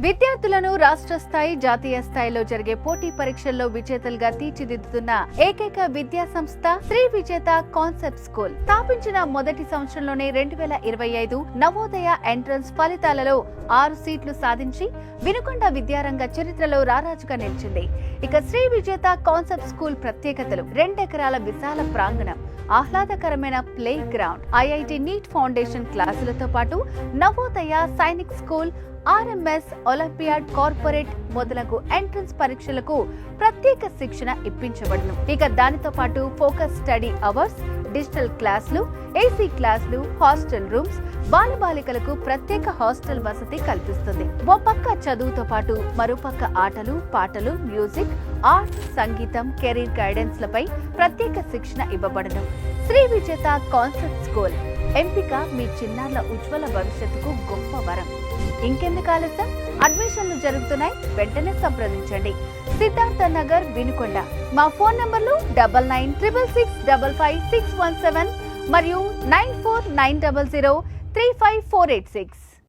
విద్యార్థులను రాష్ట్ర స్థాయి జాతీయ స్థాయిలో జరిగే పోటీ పరీక్షల్లో విజేతలుగా తీర్చిదిద్దుతున్న ఏకైక విద్యా సంస్థ శ్రీ విజేత కాన్సెప్ట్ స్కూల్. స్థాపించిన మొదటి సంవత్సరంలోనే 2025 నవోదయ ఎంట్రన్స్ ఫలితాలలో 6 సీట్లు సాధించి వినుకొండ విద్యారంగ చరిత్రలో రారాజుగా నిలిచింది. ఇక శ్రీ విజేత కాన్సెప్ట్ స్కూల్ ప్రత్యేకతలు: 2 ఎకరాల విశాల ప్రాంగణం, ఆహ్లాదకరమైన play ground, IIT NEET foundation క్లాసులతో పాటు Navodaya, Sainik school, RMS, Olympiad, corporate మొదలగు ఎంట్రన్స్ పరీక్షలకు ప్రత్యేక శిక్షణ ఇప్పించబడును. ఇక దానితో పాటు ఫోకస్ స్టడీ అవర్స్, డిజిటల్ క్లాసులు, ఏసీ క్లాసులు, హాస్టల్ రూమ్స్, బాలబాలికలకు ప్రత్యేక హాస్టల్ వసతి కల్పిస్తుంది. ఓ పక్క చదువుతో పాటు మరోపక్క ఆటలు, పాటలు, మ్యూజిక్, ఆర్ట్, సంగీతం, కెరీర్ గైడెన్స్ లపై ప్రత్యేక శిక్షణ ఇవ్వబడును. శ్రీ విజేత కాన్సెప్ట్ స్కూల్ ఎంపిక మీ చిన్నారుల ఉజ్వల భవిష్యత్తుకు గొప్ప వరం. ఇంకెందుకు ఆలస్యం? అడ్మిషన్లు జరుగుతున్నాయి, వెంటనే సంప్రదించండి. సిద్ధార్థ నగర్, వినుకొండ. మా ఫోన్ నంబర్లు 9966655617 మరియు 9490035486.